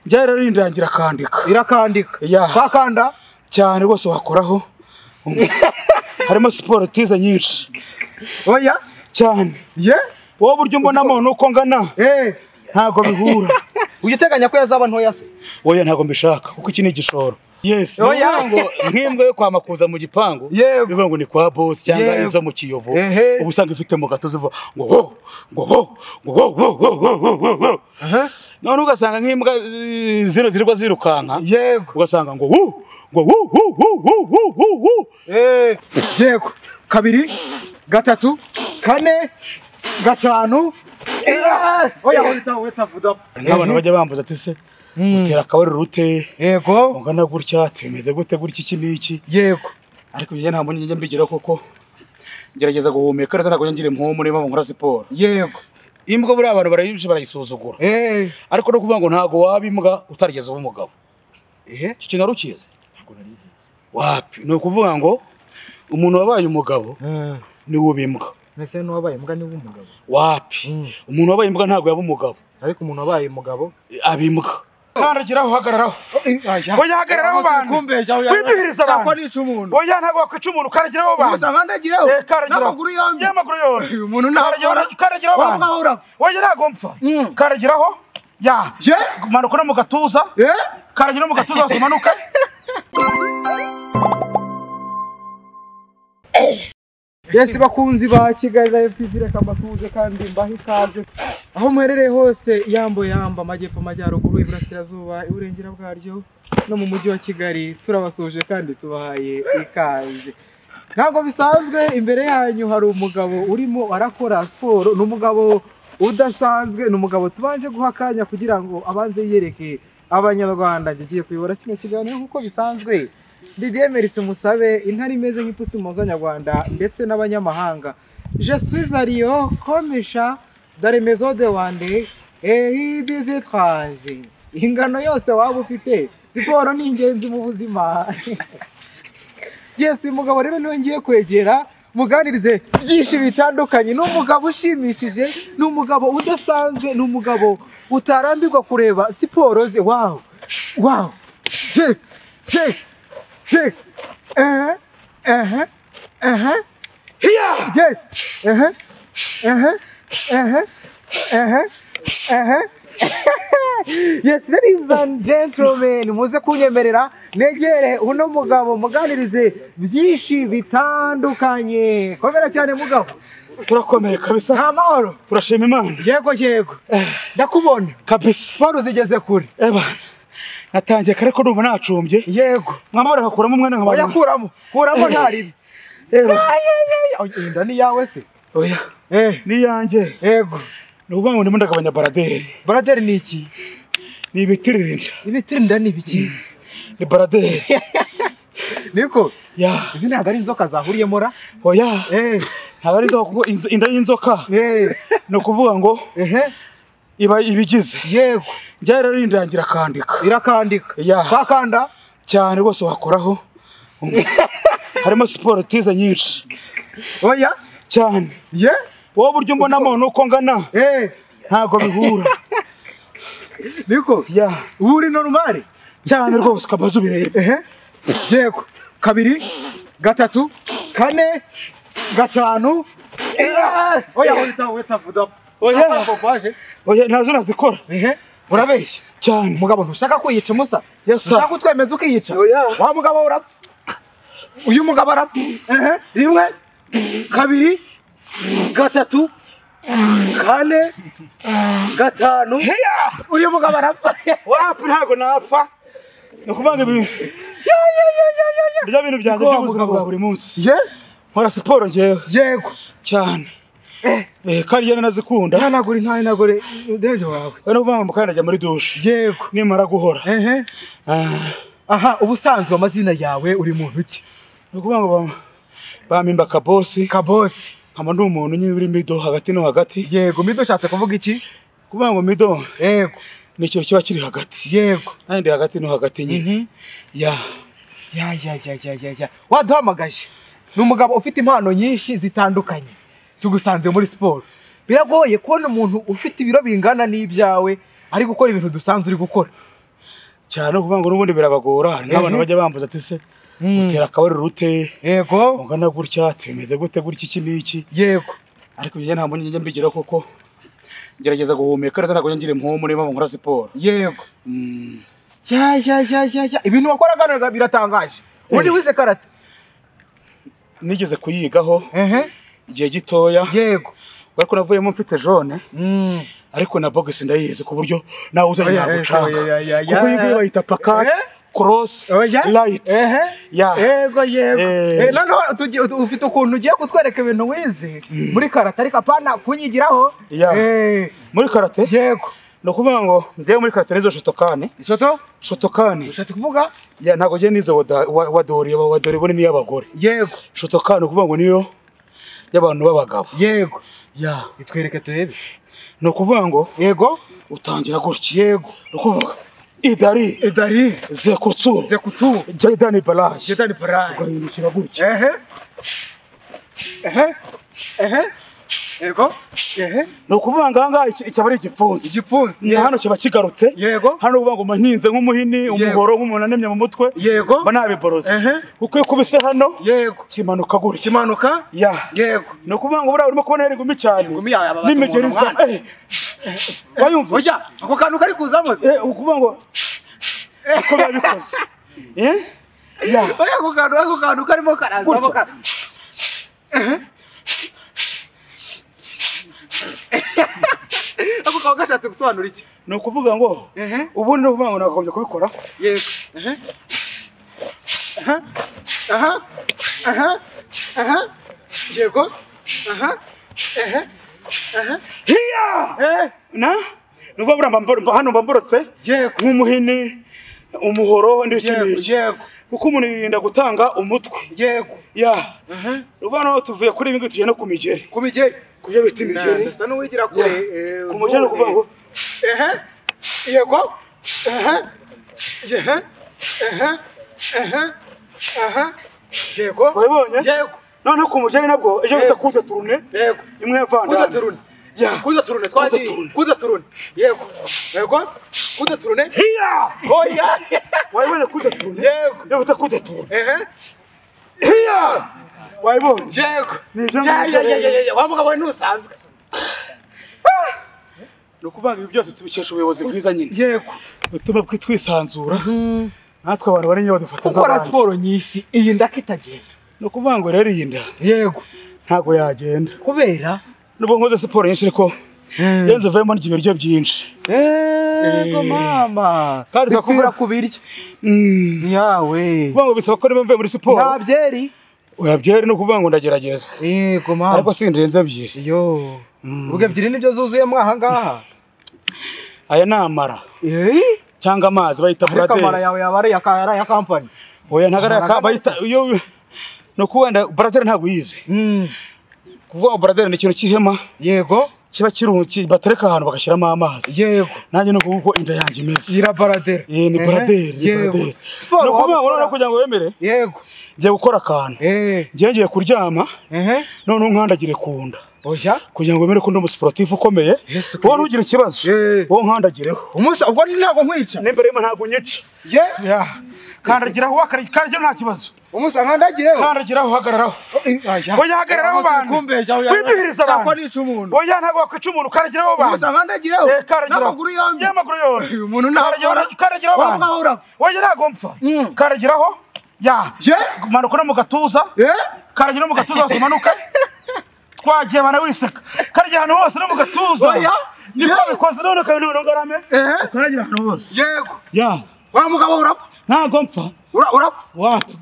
Ryararindangira kandika. Irakandika. Kakanda cyane rwose wakoraho. Harimo siporo tiza nyinshi. Oya cyane. Ye wowe buryo mbonamo nuko ngana. Ntago bihura. Ugiteganya ko yazaba ntoya se? Oya ntago mbishaka kuko iki ni igishoro. Yes. Oya ngo nk'imbwa yo kwamakuza mu gipangu. Bivuga ngo ni kwa boss cyangwa izo mu Kiyovu. Ubusanga ifite mu gato ziva ngo none ugasanga nk'imbwa zirwa zirukanka. Ugasanga ngo Yego. Kabiri, gatatu, kane, gatanu. Oya wita vuda. Nk'abantu bajya bambuza ati se utera akabari rute. Yego. Ungana gutya tumeze gute gutya iki n'iki. Yego. Ariko njye ntabwo njye mbigera koko. Gerageza guhumeka neza ntabwo ngire mpumu niba nkora siporo. Yego. Imbwa buri abantu barayisuzugura. Ariko no kuvuga ngo ntago wabimbwa utarigeze ubumugabo. Iki kintu narukize. Ntago naribizi. Wapi no kuvuga ngo umuntu wabaye umugabo ni ubimbwa. Nese no wabaye imbwa ni umugabo. Wapi umuntu wabaye imbwa ntago yaba umugabo. Ariko umuntu wabaye umugabo abimbwa. Kandagiraho hagararaho. Oya hagararaho abantu. Wibihiriza abantu. Oya ntago wakwica umuntu kandagiraho abantu. Musabandagiraho. N'amaguru yombi. Y'amaguru yombi. Umuntu ntabwo kandagiraho abantu. Oya ntago mpfa. Kandagiraho. Ya. Manuka no mu gatuza. Kandagiraho mu gatuza umanuka. Yes bakunzi ba Kigali Live TV reka mbasuhuze kandi mbahe ikaze aho muherereye hose yambo amajyepfo amajyaruguru iburasirazuba iburengera bwaryo no mu mujyi wa Kigali turabasuhuje kandi tubahaye ikaze. Ntabwo bisanzwe imbere yanyu hari umugabo urimo arakora siporo n'umugabo udasanzwe n'umugabo tubanje guha akanya kugira ngo abanze yiyereke abanyarwanda ngiye kuyobora kino kiganiro nkuko bisanzwe. Didier Merci Musabe intari imeze nk'ipusi mu Zanyarwanda ndetse n'abanyamahanga. Je suis à Rio comme chat dans les maisons de Wande et des étrangers. Ingano yose waba ufite siporo ni ingenzi mu buzima. Yes mugabo rero niwe ngiye kwegera muganirize byinshi bitandukanye n'umugabo ushimishije n'umugabo udasanzwe n'umugabo utarambirwa kureba siporo ze. Wow Check. Yes, ladies and gentlemen, muze kunyemerera negere uno mugabo muganirize byinshi bitandukanye. Komera cyane mugabo. Turakomeye kabisa. Nta mahoro. Turashima Imana. Yego. Ndakubona. Kabisa. Siporo zigeze kure. Natangiye kare ko ndumva nacumbye. Yego. Mwamara gakuramo umwana nk'abantu. Oya kuramo ntari. Inda ni yawe se? Oya. Ni yanjye. Yego. Nuvuga ngo ndimo ndagabanya baraderi. Baraderi ni iki? Ni ibitirinda. Ibitirinda ni biki? Ni baraderi. Niko? Ya. Izi ntabwo ari inzoka zahuriyemo ra? Oya. Ntabwo ari inzoka kuko inda y'inzoka. No kuvuga ngo iba ibigize. Yego. Ryararindangira kandika. Irakandika. Kakanda cyane rwose wakoraho. Harimo siporo tiza nyinshi. Oya cyane. wowe buryo mbonamo nuko ngana. Ntago bihura. Niko? Uri normal? Cyane rwose kabazo bireye. Yego. Kabiri, gatatu, kane, gatanu. Oya wita vuda. Oya nazo nazikora. Urabeshya cyane. Mugabo ntushaka kwiyica musa. Ushaka kutwemeza ukiyica. Wa mugabo urapfa. Uyu mugabo arapfa. Rimwe, kabiri, gatatu, kane, gatanu. Uyu mugabo arapfa. Wapi ntago napfa. Nokuvanga ibintu. Bya bintu byanjye by'ubuzima bwa buri munsi. Nkora siporo ngewe. Yego. Cyane. Kandi yana nazikunda. Ntanagure ndebyo wawe. Bano kuvanga mukandajya muri douche. Yego. Nimara guhora. Aha ubusanzwe amazina yawe uri muntu ki? Nokuvanga bamimba kabosi. Kabosi. Nkama ndi umuntu nyine uri mido hagati no hagati. Yego, mido ushatse kuvuga iki? Kuvuga ngo mido. Yego. Ni ikintu kiba kiri hagati. Yego. Kandi hagati no hagati nyine. Ya. Waduhamagaje. Ni umugabo ufite impano nyinshi zitandukanye. Tugusanze muri siporo. Biragoye kubona umuntu ufite ibiro bingana n'ibyawe ari gukora ibintu dusanzwe uri gukora. cyane kuvuga ngo n'ubundi birabagora nk'abantu bajya bambuza ati se utera akabari rute yego ungana gutya tumeze gute gutya iki n'iki yego ariko njye nta mbonye njye mbigira koko gerageza guhumeka neza ntabwo ngira impumu niba nkora siporo yego ya ibintu wakoraga biratangaje ubundi wize karate nigeze kuyigaho igihe gitoya yego ariko navuyemo mfite jaune ariko na box ndayizi ku buryo nawe uzajya gucanga kuko yigiye bayita pakat cross light yego nano ufite ukuntu ugiye kutwereka ibintu wize muri karate ariko apana kunyigiraho muri karate yego no kuvuga ngo ndiye muri karate nizo shotokani ushatse kuvuga ntago je nizo wadori bone ni abagore yego shotokani kuvuga ngo niyo y'abantu babagabo yego itwereke turebe no kuvuga ngo yego utangira gutya yego no kuvuga idari zekutsu Jaydan Balash ugahindukira gutya yego no kuvuga nganga icyaba ari igipfunsi ni hano kiba kigarutse yego hano kuvuga ngo mantinze nk'umuhini umuhoro nk'umuntu anemye mu mutwe yego banabiborotse kuko kubise hano yego kimanuka gutya kimanuka yego no kuvuga ngo bura urimo kubona ari gumi cyane n'imigeriza wayumva oya ako kantu kari kuzamo ukuvuga ngo uko babikoze oya ako kantu karimo karazamo ako kawa gashatse gusobanura iki no kuvuga ngo ubundi no kuvuga ngo nakagombye kubikora yego yego hiya no kuvuga hano mbamborotse nk'umuhini umuhoro n'ikindi yego kuko umuntu yirinda gutanga umutwe yego ubana tuvuye kuri ibi tugiye no kumigeri kuyo bita imigeri ndasa n'uwigira kure kumugeri kuvuga ngo yego yego wabonye yego none kumugeri nabwo ejo bita kuda turune yego imwe yavanda kuda turune twagiye kuda turune yego kuda turune hiya oya wabonye kuda turune yego ejo bita kuda turune hiya wabonye yego ya wamugabo we nusanzwe no kubanga ibi byose tubikesha ubuyobozi bwiza nyine yego bituma twisanzura natwe abantu bari nyawo dufata gukora siporo nyinshi iyi ndaka itagenda no kuvuga ngo rero iyi nda yego ntago yagenda kubera nubwo nkoze siporo nyinshi ariko yenze vemo n'ibiryo byinshi yego mama kandi zakubura kubiryo yawe kuvuga ngo bisaba ko niba mvuye muri siporo nta byeri oya byeri no kuvuga ngo ndagerageza yego mama ariko sindenze ebyiri ubwo ebyiri nibyo zuzuyemo aha ngaha aya namara cyangwa amazi bayita brother kamara yawe yabare ya company oya ntagara bayita yo no kuwenda brother ntago yize kuvuga brother ni ikintu cy'ihema yego kiba kirunki batereka ahantu bagashiramo amazi yego nanjye no kuko inda yanjye imeze ira brother ni brother no kuvuga ngo no kugira ngo wemere yego ngiye gukora akantu ngiye kuryama none nkandagire kunda oya kugira ngo wemere ko ndi umusportif ukomeye wowe ugira ikibazo wowe nkandagireho umunsi ubwo ntabwo nkwica n'imbere y'Imana ntabwo unyica kandagiraho wakarya nta kibazo umunsi nkandagireho kandagiraho hagararaho oya hagararaho abantu wibihiriza abantu oya ntabwo wakwica umuntu kandagiraho abantu umunsi nkandagireho n'amaguru yombi uyu muntu ntabwo kandagiraho abantu oya ntabwo mpfa kandagiraho manuka no mu gatuza kandagiraho mu gatuza hose umanuke twagiye bana wiseka kandagiraho ahantu hose no mu gatuza niko bikoze none ukabona ngarame ukaragira ahantu hose yego wa mugabo urapfa ntabwo mpfa urapfa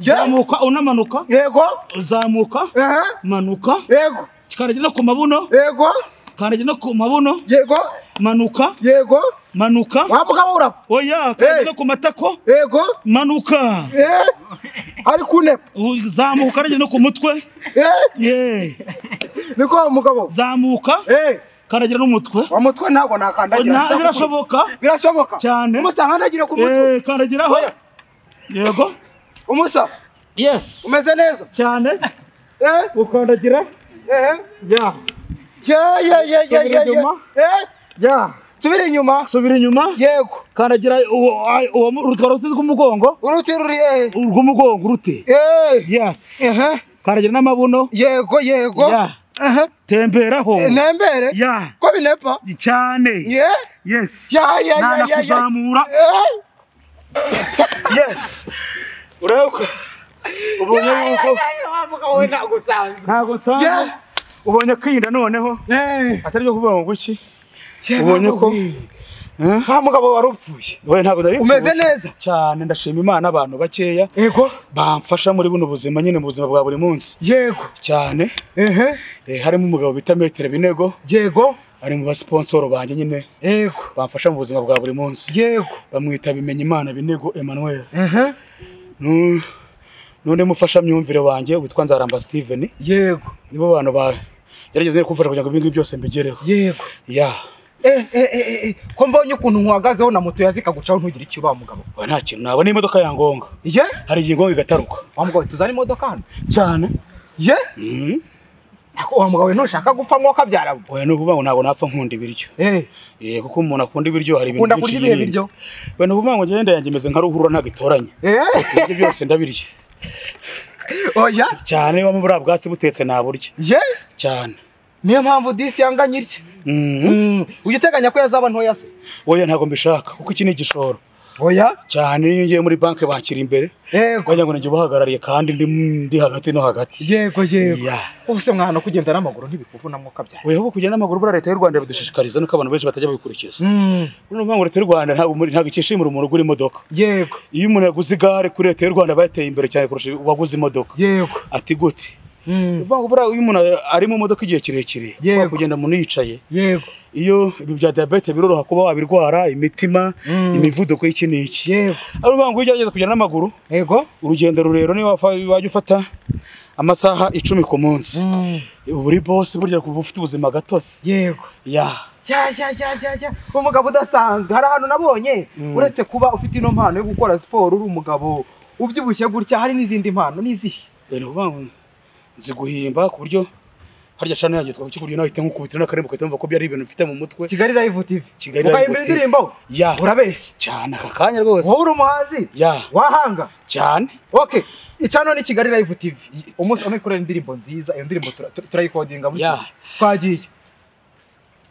zamuka unamanuka yego uzamuka manuka yego karagira ku mabuno yego karagira no ku mabuno yego manuka yego manuka wa mugabo urapfa oya karagira ku matako yego manuka ari kunepa zamuka karagira no ku mutwe niko wa mugabo zamuka karagira n'umutwe wa mutwe ntago nakandagira birashoboka cyane umusa nkandagira ku mutwe karagiraho yego umusa yes umeze neza cyane ukandagira subira inyuma. subira inyuma. Yego. Kandagira uwo rutwara uruti rw'umugongo. Uruti ruri hehe? Rw'umugongo uruti. Yes. Kandagira n'amabuno. Yego yego. Temberaho. Nembere? Ko binepa? Cyane. Yes. Ya. Kuzamura. Yes. Urauka. Ubonye yuko mugabo ntago sanze. Ntago sanze. Ubonye kwinda noneho. Atari byo kuvuga ngo iki. Ubonye ko mugabo warupfuye. We ntago dari. Umeze neza cyane, ndashima Imana abantu bakeya. Yego. Bamfasha muri buno buzima nyine mu buzima bwa buri munsi. Yego. Cyane. Harimo umugabo bita Metre Binego. Yego. Ari mu basponsor banje nyine. Yego. Bamfasha mu buzima bwa buri munsi. Yego. Bamwita Bimenye Imana Binego Emmanuel. None mufasha myumvire wanje witwa Nzaramba Steven. Yego. Nibo bantu ba gerageze kufasha kugira ngo ibintu byose mbigereho. Yego. Ya. Ko mbonye ukuntu nkwagazeho na moto yazikagucaho ntugira icyo ba mugabo. Nta kintu nabona imodoka yangonga. Hari igihe ngonga igataruka. Wa mugabo tuzana imodoka hano. Cyane. Ako wa mugabo ntushaka gupfa mwoka byara. Oya no kuvuga ngo ntago napfa nkunda ibiryo. Kuko umuntu akunda ibiryo hari ibintu byinshi. Ukunda kurya ibiryo? We no kuvuga ngo ngende yanjye meze nka ruhurura ntagitoranye. Ibyo byose ndabirye. Oya cyane wa mubura bwatsi butetse naburye. Cyane. Niyo mpamvu disi yanganyirye. Uyiteganya ko yazaba ntoya se? Oya ntago mbishaka kuko iki ni igishoro. Oya cyane iyo ngiye muri banke bankira imbere. Kujya ngo njye buhagarariye kandi ndi hagati no hagati. Yego. Ubuse mwana kugenda n'amaguru ntibikuvuna mwoka byara. Oya kugenda n'amaguru bura leta y'u Rwanda bidushishikariza nuko abantu benshi batajya babikurikiza. Urumva ngo leta y'u Rwanda ntago ikishimira umuntu ugura imodoka. Yego. Iyo umuntu yaguze igare kuri leta y'u Rwanda bateye imbere cyane kurusha waguze imodoka. Yego. Ati gute? Uvuga ngo bura uyu umuntu ari mu modoka igihe kirekire kugenda umuntu yicaye. Yego. Iyo ibi bya diabete biroroha kuba wabirwara imitima imivuduko y'iki n'iki. Yego. Arumva ngo ugerageza kugenda n'amaguru. Yego. Urugendo rurero ni wajya ufata amasaha 10 ku munsi. Uri boss burya kuba ufite ubuzima gatose. Yego. Ya. Umugabo udasanzwe hari ahantu nabonye uretse kuba ufite ino mpano yo gukora siporo uri umugabo ubyibushye gutya hari n'izindi mpano nizihe? Ziguhimba ku buryo harya cyane yanjye twako cy'uburyo nawe ite nk'ukubitira n'akarembo katumva ko byari ibintu ufite mu mutwe. Kigali Live TV. Ukayimbira indirimbo? Urabeshya cyane akakanya rwose. Wowe uri umuhanzi? Wahanga cyane. Okay. Icano ni Kigali Live TV. Umunsi umwe kurera indirimbo nziza, iyo ndirimbo turayikodinga muri twagiye.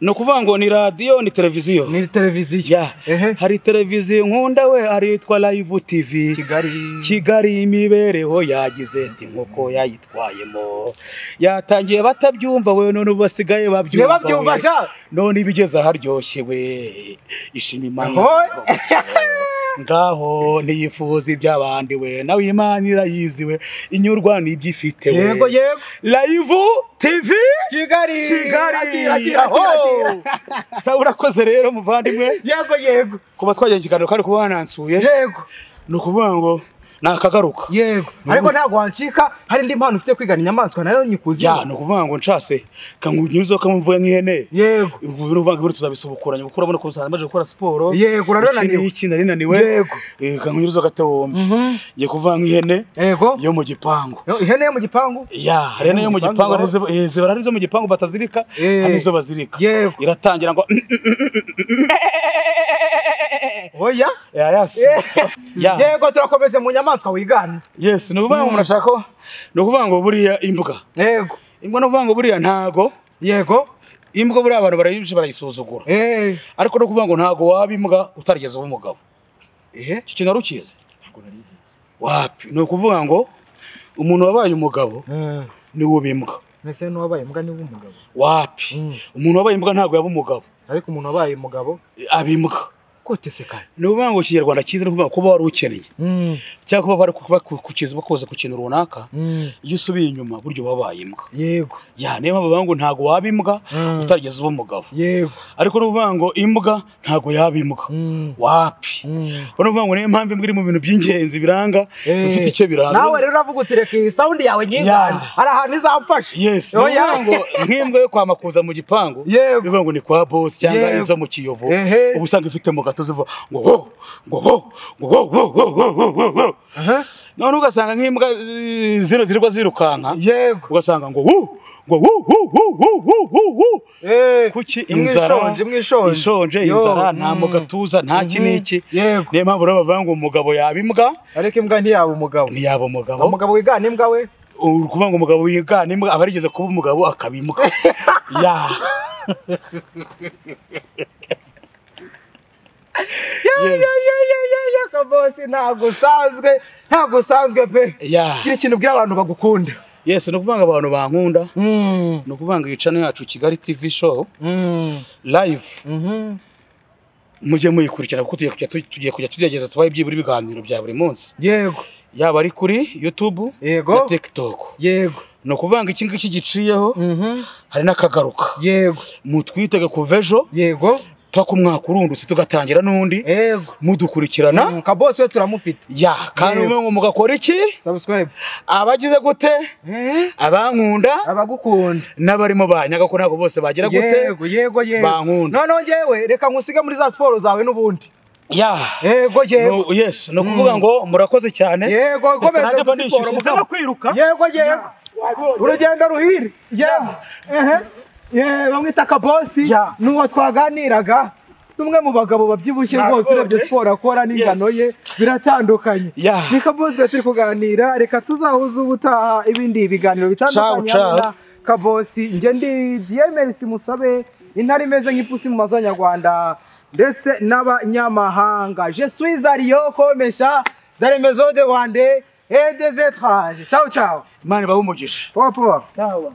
No kuvuga ngo ni radio ni televiziyo. Ni televiziyo. Hari televiziyo nkunda we aritwa Live TV. Kigali imibereho yagize ati nkuko yayitwayemo. Yatangiye batabyumva we none ubasigaye babyumva. None ibigeza haryoshye we. Ishima Imana. Ngaho niyifuza iby'abandi we nawe Imana irayiziwe inyurwa n'ibyifite we. Yego. Live TV Kigali. Sa urakoze rero muvandimwe. Yego. Kuba twagiye ikiganiro kandi kuba hanansuye. Yego. Nukuvuga ngo nakagaruka. Yego. Ariko ntago wancika hari indi mpano ufite kwigana inyamaswa nayo nyikuzi. Nukuvuga ngo ncase kangunyuzo kamvuye nk'ihene. Yego. Uruvuga ngo tuzabisubukuranya kuko urabona ko rusana maje gukora siporo. Yego urarona iki nari naniwe. Yego. Kangunyuzo gatewomve. Ye kuvuga nk'ihene. Yego. Yo mu gipangu. Ihene yo mu gipangu? Ihene yo mu gipangu zibara arizo mu gipangu batazirika anizo bazirika. Iratangira ngo Oya? Yego turakomeze mu nyamaswa wigana. Yes, nukuvuga ngo murashaka nukuvuga ngo buriya imbwa. Yego. Imbwa nukuvuga ngo buriya ntago. Yego. Imbwa buriya abantu barayisuzugura. Ariko no kuvuga ngo ntago waba imbwa utarigeze uba umugabo. Iki narukize. Ntago narigize. Wapi? Nukuvuga ngo umuntu wabaye umugabo ni ubimbwa. Nese no wabaye imbwa ni umugabo. Wapi? Umuntu wabaye imbwa ntago yaba umugabo. Ariko umuntu wabaye umugabo abimbwa. Kote sekanye. Nukuvuga ngo Kinyarwanda cyiza no kuvuga kuba wari ukeneye. Cyangwa kuba bari kukiza bakoza ku kintu runaka. Iyo usubiye inyuma buryo wabaye imbwa. Yego. Niyo bavuga ngo ntago waba imbwa utarigeze uba umugabo. Yego. Ariko nukuvuga ngo imbwa ntago yaba imbwa. Wapi? Nukuvuga ngo niyo mpamvu imbwa iri mu bintu by'ingenzi biranga bifite icyo biranga. Nawe rero uravuga utireke sound yawe nyingana. Hari ahantu izamfasha. Yes. Nukuvuga ngo nk'imbwa yo kwa makuza mu gipangu. Bivuga ngo ni kwa boss cyangwa izo mu Kiyovu. Ubusanga ifite mu gatozi ngo none ugasanga nk'imbwa zero zirwa zirukanka yego ugasanga ngo kuki inzara ishonje inzara nta mugatuza nta kiniki niyo mpamvu rero bavuga ngo umugabo yaba imbwa ariko imbwa ntiyaba umugabo umugabo wigana imbwa we ukuvuga ngo umugabo wigana imbwa aba yarigeze kuba umugabo akaba imbwa ya Kabosi ntabwo usanzwe pe gira ikintu bwira abantu bagukunda yes no kuvanga abantu bankunda no kuvanga icana yacu Kigali TV show live mujye muyikurikira kuko tugiye kujya tugerageza tubaye byibura ibiganiro bya buri munsi yego yaba ari kuri YouTube na TikTok yego no kuvanga iki ngiki giciyeho hari nakagaruka yego mutwitege kuvejo yego paka umwaka urundutse tugatangira nundi mudukurikirana Kabosi yo turamufite kandi umwe mugakora iki subscribe abagize gute abankunda abagukunda n'abarimo banyaga ko ntago bose bagira gute yego bankunda none ngewe reka nkusiga muri za sport zawe n'ubundi yego yes no kuvuga ngo murakoze cyane yego komeza siporo muza kwiruka yego urugendo ruhire bamwita Kabosi nuwo twaganiraga numwe mu bagabo babyibushye rwose urebye siporo akora n'ingano ye biratandukanye ni Kabosi turi kuganira reka tuzahuza ubutaha ibindi biganiro bitandukanye na Kabosi nge ndi Diemerisi Musabe intare imeze nk'ipusi mu mazanyarwanda ndetse n'abanyamahanga je suis Ario komesha dans les maisons de Rwanda et des étrangers ciao mani bahumugisha ciao